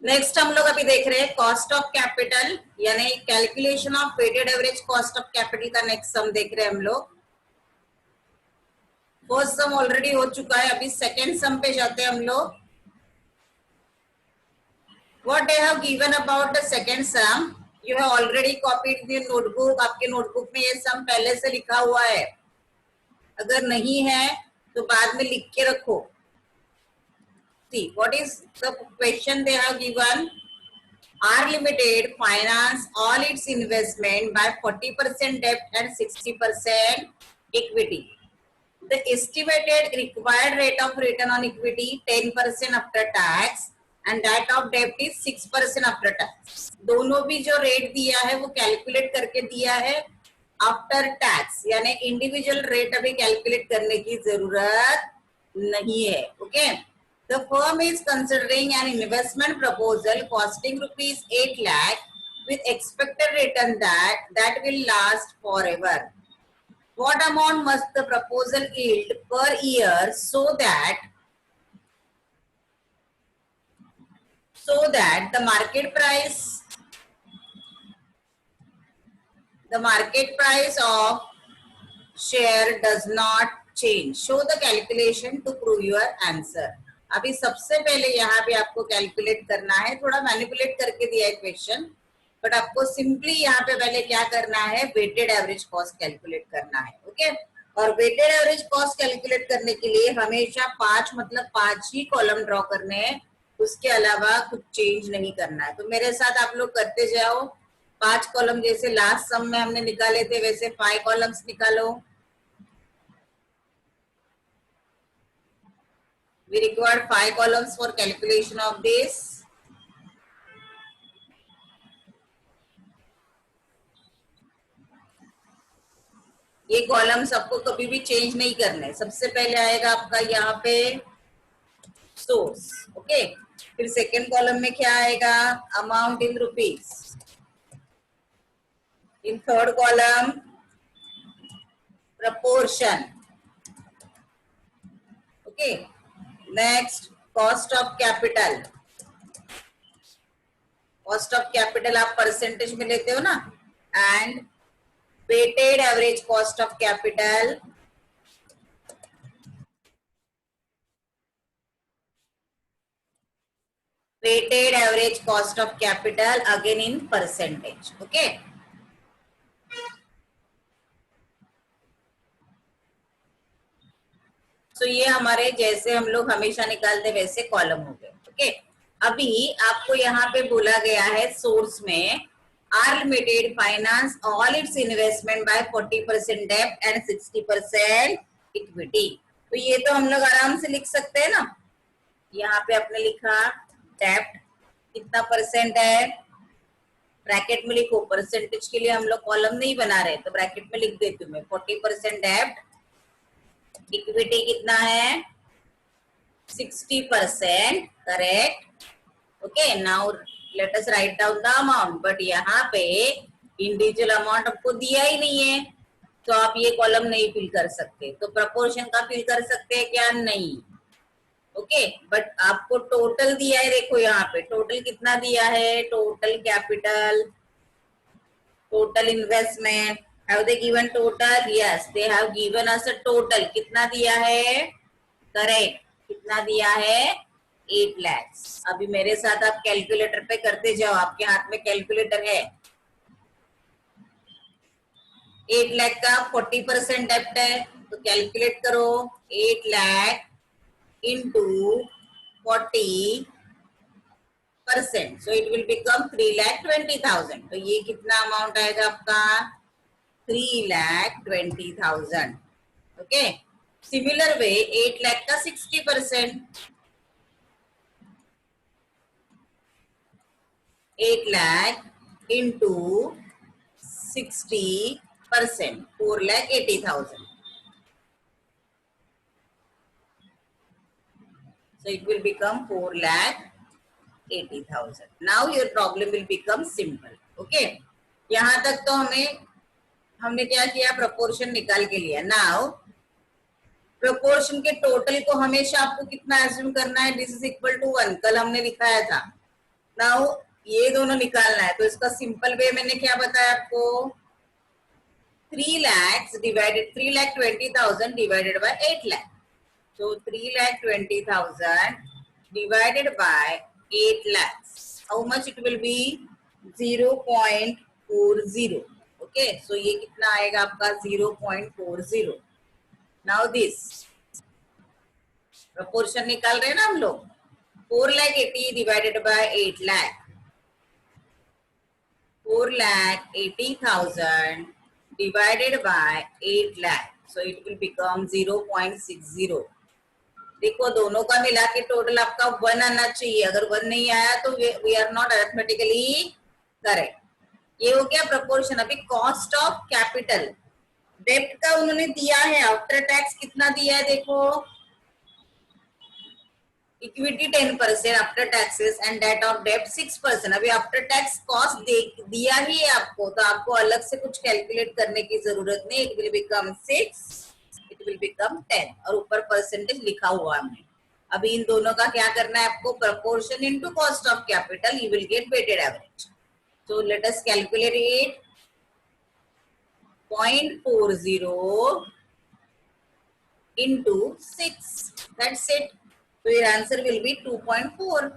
Next हम लोग अभी देख रहे हैं कॉस्ट ऑफ कैपिटल, यानी calculation of weighted average cost of capital का नेक्स्ट सम देख रहे हैं हम लोग। फर्स्ट सम ऑलरेडी हो चुका है, अभी सेकेंड सम पे जाते हैं हम लोग। What I have given about the second sum, you have already copied the notebook। आपके नोटबुक में ये सम पहले से लिखा हुआ है, अगर नहीं है तो बाद में लिख के रखो। See what is the question they have given. R Limited finance all its investment by 40% debt and 60% equity. The estimated required rate of return on equity 10% after tax and that of debt is 6% after tax. दोनों भी जो rate दिया है वो calculate करके दिया है after tax, यानी इंडिविजुअल रेट अभी कैलकुलेट करने की जरूरत नहीं है। Okay, the firm is considering an investment proposal costing rupees 8 lakh with expected return that will last forever. What amount must the proposal yield per year so that the market price of share does not change? Show the calculation to prove your answer. अभी सबसे पहले यहाँ पे आपको calculate करना है, थोड़ा manipulate करके दिया है क्वेश्चन, बट आपको सिंपली यहाँ पे पहले क्या करना है, वेटेड एवरेज कॉस्ट कैलकुलेट करना है। ओके, और वेटेड एवरेज कॉस्ट कैलकुलेट करने के लिए हमेशा 5 ही कॉलम ड्रॉ करने हैं, उसके अलावा कुछ चेंज नहीं करना है। तो मेरे साथ आप लोग करते जाओ, 5 कॉलम जैसे लास्ट सम में हमने निकाले थे वैसे 5 कॉलम्स निकालो। We required 5 columns for calculation of this. ये कॉलम्स आपको कभी भी चेंज नहीं करने। सबसे पहले आएगा आपका यहाँ पे सोर्स, ओके, फिर सेकेंड कॉलम में क्या आएगा, amount in rupees, in third column proportion, okay, next cost of capital. Cost of capital आप परसेंटेज में लेते हो ना, and weighted average cost of capital, weighted average cost of capital again in percentage. Okay, so ये हमारे जैसे हम लोग हमेशा निकालते वैसे कॉलम हो गए। ओके, अभी आपको यहाँ पे बोला गया है सोर्स में R Limited finance all its investment by 40% debt and 60% equity। तो ये तो हम लोग आराम से लिख सकते हैं ना। यहाँ पे आपने लिखा डेप्ट कितना परसेंट है, ब्रैकेट में लिखो, परसेंटेज के लिए हम लोग कॉलम नहीं बना रहे तो ब्रैकेट में लिख देती हूँ मैं 40% डेप्ट, इक्विटी कितना है 60%, correct. Okay, now let us write down the amount, but यहाँ पे इंडिविजुअल अमाउंट आपको दिया ही नहीं है तो आप ये कॉलम नहीं फिल कर सकते। तो प्रपोर्शन का फिल कर सकते हैं क्या, नहीं। ओके, बट आपको टोटल दिया है, देखो यहाँ पे टोटल कितना दिया है, total capital, total investment, have they given total, yes they have given us a total, कितना दिया है, करेक्ट, कितना दिया है 8 lakhs। अभी मेरे साथ आप कैलकुलेटर पे करते जाओ, आपके हाथ में कैलकुलेटर है। 8 लाख का 40% डेप्ट है तो कैलकुलेट करो, 8 lakh into 40%, so it will become 3,20,000। तो ये कितना अमाउंट आएगा आपका, 3,20,000। ओके, सिमिलर वे 8 लाख का 60%, 8 lakh into 60%, 4,80,000। So it will become 4,80,000. Now your problem will become simple. Okay, यहाँ तक तो हमने क्या किया, प्रोपोर्शन निकाल के लिया। नाउ प्रोपोर्शन के टोटल को हमेशा आपको कितना एज्यूम करना है, दिस इज इक्वल टू 1, कल हमने लिखाया था। नाउ ये दोनों निकालना है, तो इसका सिंपल वे मैंने क्या बताया आपको, 3,20,000 divided by 8 lakh. So 3,20,000 divided by 8 lakhs. How much it will be? 0.40. Okay, so ये कितना आएगा आपका 0.40. Now this proportion निकाल रहे हैं ना हम लोग, 4,80,000 divided by 8 lakh. 4,80,000 divided by 8 lakh. So it will become 0.60. देखो दोनों का मिला के टोटल आपका 1 आना चाहिए, अगर 1 नहीं आया तो we are not arithmetically correct. ये हो गया प्रपोर्शन. अभी कॉस्ट ऑफ कैपिटल, डेब्ट का उन्होंने दिया है, आफ्टर टैक्स कितना दिया है देखो, equity 10% after taxes and debt of डेब्ट 6%. अभी आफ्टर टैक्स कॉस्ट दिया ही है आपको, तो आपको अलग से कुछ कैलकुलेट करने की जरूरत नहीं. It will become 6, it will become 10 और ऊपर परसेंटेज लिखा हुआ है हमने. अभी इन दोनों का क्या करना है आपको, proportion into cost of capital, you will get weighted average. So let us calculate 0.40 into 6. That's it. So your answer will be 2.4.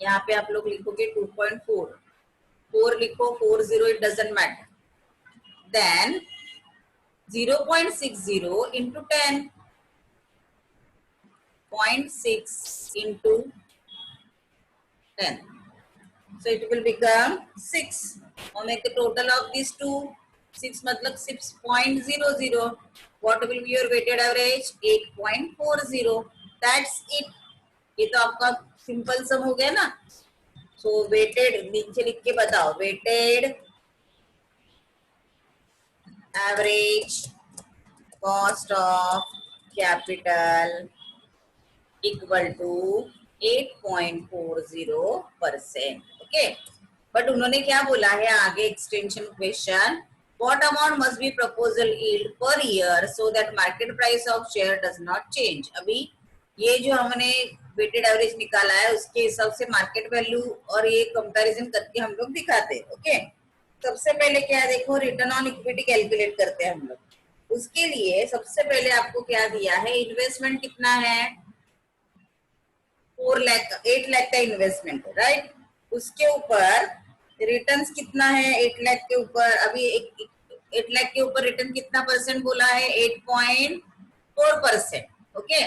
यहाँ पे आप लोग लिखोगे 2.4. 4 लिखो, 40 it doesn't matter. Then 0.60 into 10. 0.6 into 10. So it will become 6. Now make the total of these two. 6 मतलब 6.00. What will be your weighted average? 8.40. That's it. ये तो आपका सिंपल सम हो गया ना. So weighted नीचे लिख के बताओ, weighted average cost of capital equal to 8.40%. Okay, but उन्होंने क्या बोला है आगे extension question, what amount must be proposal yield per year so that market price of share does not change. अभी ये जो हमने वेटेड एवरेज निकाला है उसके हिसाब से मार्केट वैल्यू और ये कंपैरिजन करके हम लोग दिखाते हैं. ओके, सबसे पहले क्या देखो, रिटर्न ऑन इक्विटी कैलकुलेट करते हैं हम लोग. उसके लिए सबसे पहले आपको क्या दिया है, इन्वेस्टमेंट कितना है, 8 लाख का इन्वेस्टमेंट है, राइट. उसके ऊपर रिटर्न्स कितना है 8 लाख के ऊपर, अभी 8 लाख के ऊपर रिटर्न कितना परसेंट बोला है, 8.4%. ओके,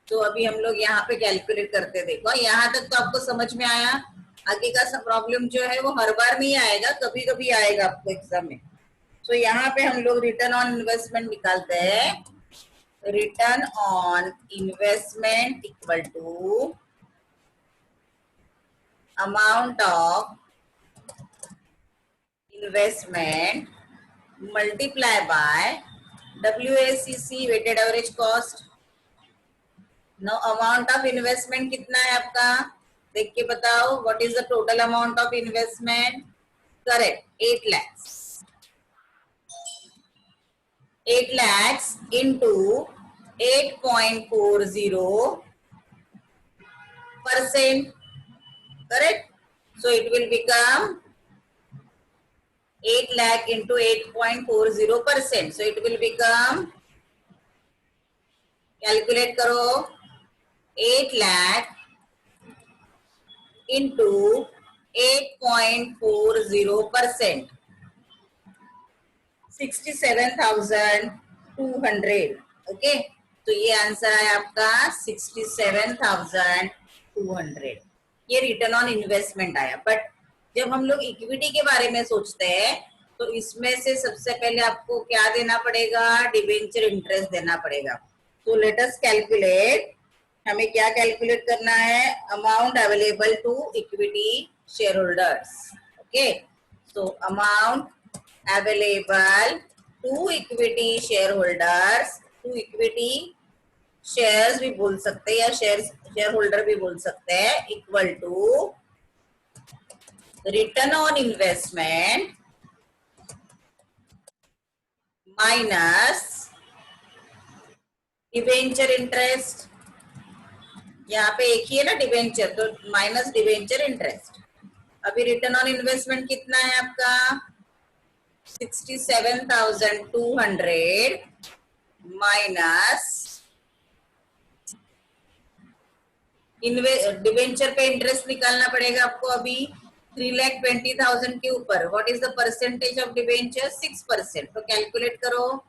तो अभी हम लोग यहाँ पे कैलकुलेट करते, देखो यहाँ तक तो आपको समझ में आया. आगे का प्रॉब्लम जो है वो हर बार नहीं आएगा, कभी कभी आएगा आपको एग्जाम में. तो यहाँ पे हम लोग रिटर्न ऑन इन्वेस्टमेंट निकालते हैं. Return on investment equal to amount of investment multiply by WACC, weighted average cost. Now amount of investment कितना है आपका, देख के बताओ, what is the total amount of investment? Correct, 8 lakhs. 8 lakhs into 8.40%. Correct. So it will become 8 lakh into 8.40%. So it will become, calculate करो, 8 lakh into 8.40%. 67,200. Okay, तो ये answer है आपका 67,200. ये रिटर्न ऑन इन्वेस्टमेंट आया. बट जब हम लोग इक्विटी के बारे में सोचते हैं तो इसमें से सबसे पहले आपको क्या देना पड़ेगा, डिबेंचर इंटरेस्ट देना पड़ेगा. तो लेट अस कैलकुलेट, हमें क्या कैलकुलेट करना है, amount available to equity shareholders. Okay, so amount available to equity shareholders, to equity shares भी बोल सकते हैं या शेयर होल्डर भी बोल सकते हैं, equal to return on investment minus debenture interest. यहाँ पे एक ही है ना डिवेंचर, तो माइनस डिवेंचर इंटरेस्ट। अभी रिटर्न ऑन इन्वेस्टमेंट कितना है आपका 67,200 माइनस डिवेंचर पे इंटरेस्ट निकालना पड़ेगा आपको अभी 3,20,000 के ऊपर। What is the percentage of debenture 6%। तो कैलकुलेट करो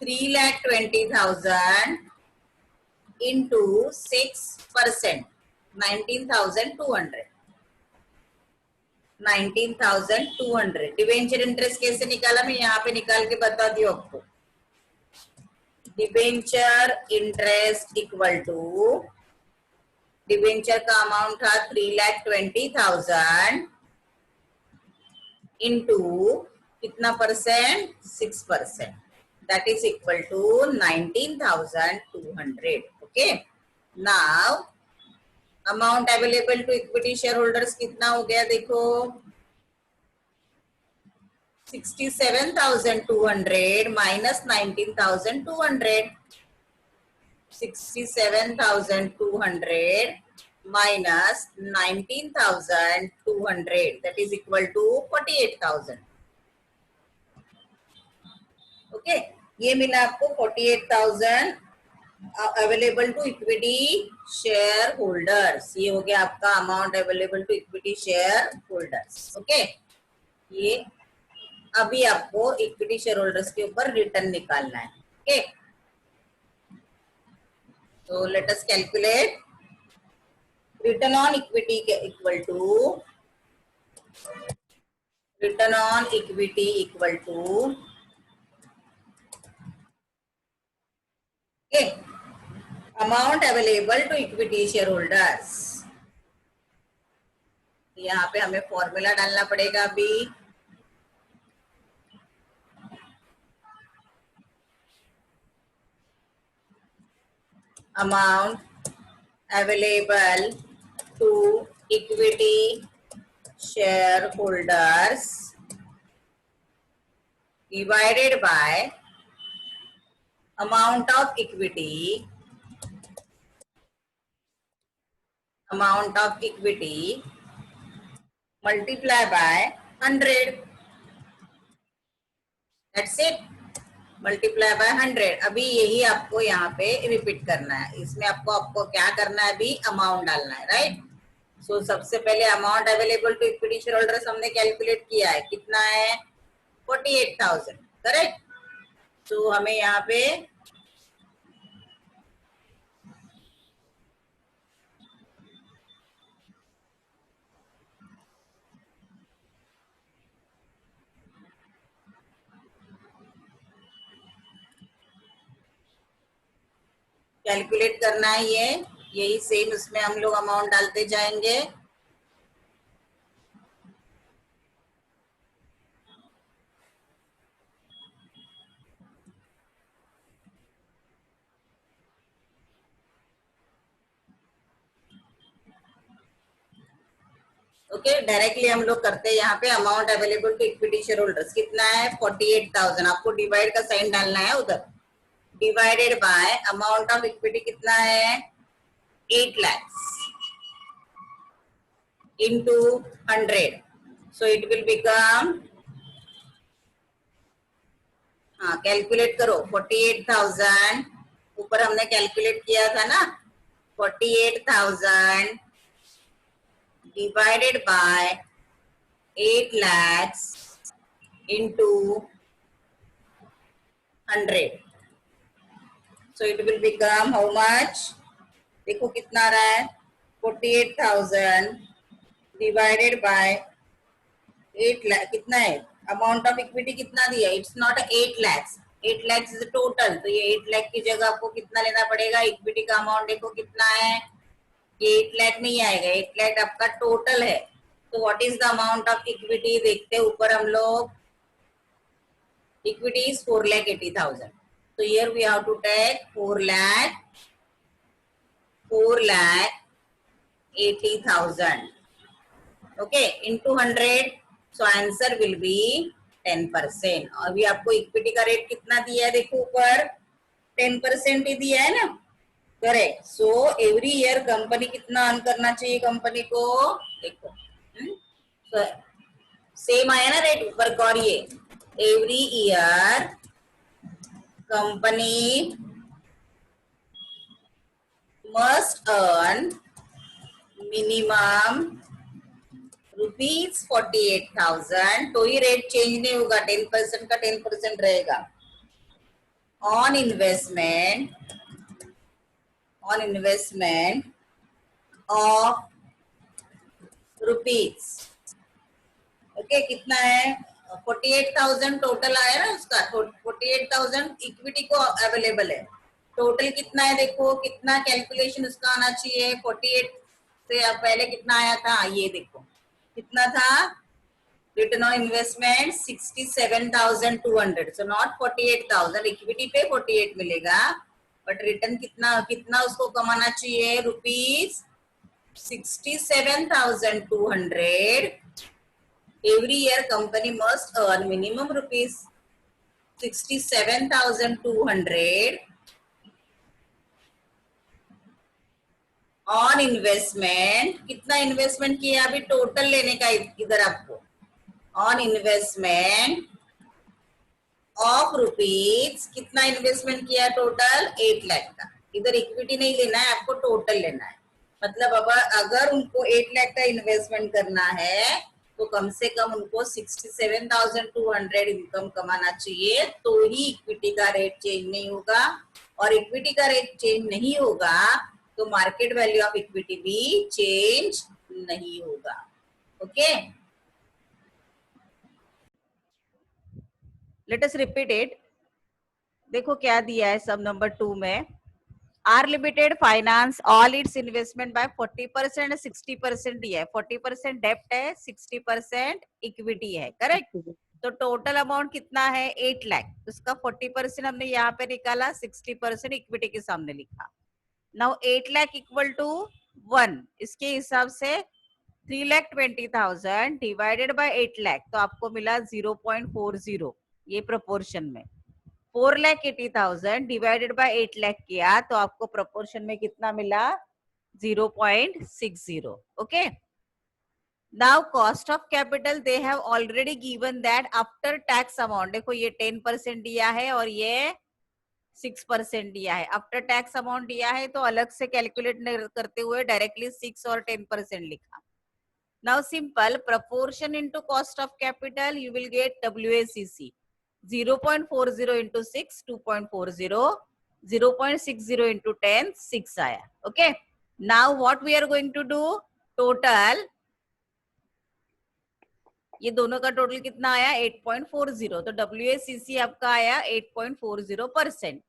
3,20,000 इंटू 6%, 19,200। 19,200 डिवेंचर इंटरेस्ट कैसे निकाला, मैं यहाँ पे निकाल के बता दी आपको। Debenture interest equal to, debenture का अमाउंट था 3,20,000 इंटू कितना percent 6%, that is equal to 19,200। Okay, now amount available to equity shareholders कितना हो गया देखो 67,200 minus 19,200, 67,200 minus 19,200, that is equal to 48,000। Okay, ये मिला आपको 48,000 available to equity shareholders. ये हो गया आपका amount available to equity shareholders. Okay, ये अभी आपको इक्विटी शेयर होल्डर्स के ऊपर रिटर्न निकालना है। ओके, तो let us calculate return on equity के equal to, return on equity equal to amount available to equity shareholders. यहाँ पे हमें फॉर्मूला डालना पड़ेगा अभी। Amount available to equity shareholders divided by amount of equity, amount of equity multiply by 100, that's it, multiply by 100। अभी यही आपको यहाँ पे रिपीट करना है। इसमें आपको क्या करना है, अभी अमाउंट डालना है, राइट। सो सबसे पहले amount available to equity shareholders हमने कैलकुलेट किया है, कितना है 48,000, करेक्ट। तो हमें यहाँ पे कैलकुलेट करना है, ये यही सेम उसमें हम लोग अमाउंट डालते जाएंगे। ओके, डायरेक्टली हम लोग करते हैं यहाँ पे amount available to equity shareholders कितना है 48,000। आपको डिवाइड का साइन डालना है उधर, divided by amount of equity कितना है 8 lakh into 100, so it will become, हाँ कैलकुलेट करो 48,000 ऊपर हमने कैलकुलेट किया था ना, 48,000 divided by 8 lakhs into 100, so it will become how much, देखो कितना आ रहा है 48,000 divided by 8 lakh, कितना है अमाउंट ऑफ इक्विटी कितना दिया, it's not 8 lakhs, 8 lakhs is total. तो ये 8 लाख की जगह आपको कितना लेना पड़ेगा, इक्विटी का अमाउंट देखो कितना है, ये 8 लाख नहीं आएगा, 8 लाख आपका टोटल है। तो what is the amount of equity, देखते हैं ऊपर हम लोग, इक्विटी इज 4,80,000। तो here we have to take 4,80,000 okay into 100, so answer will be 10%। अभी आपको इक्विटी का रेट कितना दिया है देखो ऊपर 10% ही दिया है ना, correct. So every year company कितना अर्न करना चाहिए कंपनी को, देखो सेम आया ना रेट ऊपर, और ये every year company must earn minimum ₹48,000, तो ही रेट चेंज नहीं होगा, 10% का 10% रहेगा। On investment of rupees, okay कितना है, 48,000 टोटल आया ना उसका, 48,000 इक्विटी को अवेलेबल है। टोटल कितना है देखो, कितना कैलकुलेशन उसका आना चाहिए, 48 से पहले कितना आया था, ये देखो कितना था, return on investment 67,200, so not 48,000, equity पे 48 मिलेगा, बट रिटर्न कितना कितना उसको कमाना चाहिए, ₹67,200। Every year company must earn minimum ₹67,200 on investment. कितना इन्वेस्टमेंट किया, अभी टोटल लेने का इधर आपको, ऑन इन्वेस्टमेंट ऑफ रुपीज, कितना इन्वेस्टमेंट किया टोटल, 8 लाख का। इधर इक्विटी नहीं लेना है आपको, टोटल लेना है। मतलब अब अगर उनको 8 लाख का इन्वेस्टमेंट करना है तो कम से कम उनको 67,200 इनकम कमाना चाहिए, तो ही इक्विटी का रेट चेंज नहीं होगा। और इक्विटी का रेट चेंज नहीं होगा तो मार्केट वैल्यू ऑफ इक्विटी भी चेंज नहीं होगा। Okay, let us repeat it. देखो क्या दिया है सब नंबर 2 में, R limited finance all its investment by 40% 60% दिया है, 40% डेप्ट है, 60% इक्विटी है, करेक्ट। तो टोटल अमाउंट कितना है, 8 लाख, उसका 40% हमने यहाँ पे निकाला, 60% इक्विटी के सामने लिखा। नाउ 8 लाख इक्वल टू 1, इसके हिसाब से 3,20,000 डिवाइडेड बाय 8 लाख, तो आपको मिला 0.40, ये प्रोपोर्शन में। 4,80,000 डिवाइडेड बाय 8 लाख किया तो आपको प्रोपोर्शन में कितना मिला, 0.60। Okay, now cost of capital they have already given that after tax amount, देखो ये 10% दिया है और ये 6% दिया है। आफ्टर टैक्स अमाउंट दिया है तो अलग से कैलकुलेट करते हुए डायरेक्टली 6 और 10% लिखा। Now simple, proportion into cost of capital you will get WACC, 0.40 into 6 2.40, 0.60 into 10 6 आया। Okay, now what we are going to do, total ये दोनों का टोटल कितना आया, 8.40, तो WACC आपका आया 8.40%।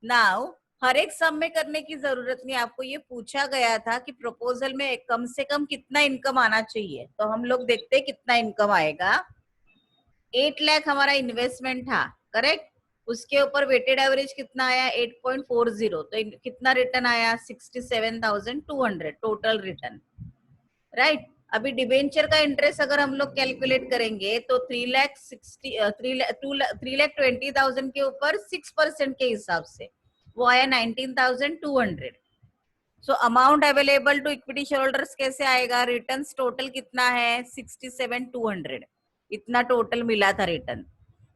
नाउ हर एक सम में करने की जरूरत नहीं, आपको ये पूछा गया था कि प्रपोजल में कम से कम कितना इनकम आना चाहिए, तो हम लोग देखते हैं कितना इनकम आएगा। 8 लाख हमारा इन्वेस्टमेंट था, करेक्ट, उसके ऊपर वेटेड एवरेज कितना आया, 8.40, तो कितना रिटर्न आया, 67,200 टोटल रिटर्न, राइट। अभी डिबेंचर का इंटरेस्ट अगर हम लोग कैलकुलेट करेंगे तो 3,20,000 के ऊपर 6% के हिसाब से वो आया 19,200। So amount available to equity shareholders कैसे आएगा, रिटर्न्स टोटल कितना है, 67,200, इतना टोटल मिला था रिटर्न,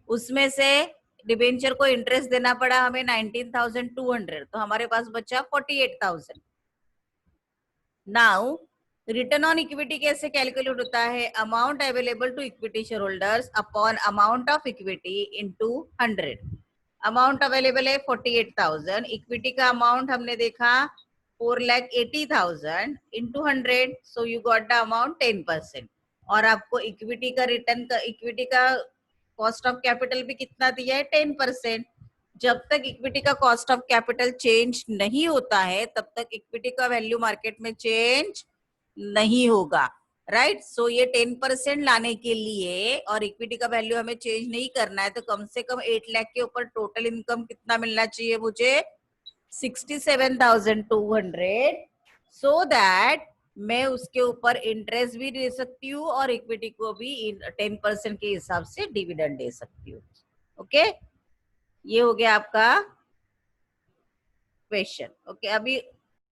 उसमें से डिबेंचर को इंटरेस्ट देना पड़ा हमें 19,200, तो हमारे पास बचा 48,000। नाउ रिटर्न ऑन इक्विटी कैसे कैलकुलेट होता है, amount available to equity shareholders upon amount of equity into 100। Amount available है 48,000, इक्विटी का अमाउंट हमने देखा 4,80,000 into 100, so you got the amount 10%। और आपको इक्विटी का रिटर्न का, इक्विटी का कॉस्ट ऑफ कैपिटल भी कितना दिया है, 10%। जब तक इक्विटी का कॉस्ट ऑफ कैपिटल चेंज नहीं होता है तब तक इक्विटी का वैल्यू मार्केट में चेंज नहीं होगा, राइट। सो ये 10% लाने के लिए और इक्विटी का वैल्यू हमें चेंज नहीं करना है, तो कम से कम 8 लाख के ऊपर टोटल इनकम कितना मिलना चाहिए मुझे, 67,200, सो दैट मैं उसके ऊपर इंटरेस्ट भी दे सकती हूँ और इक्विटी को भी 10% के हिसाब से डिविडेंड दे सकती हूँ। ओके, ये हो गया आपका क्वेश्चन। ओके, अभी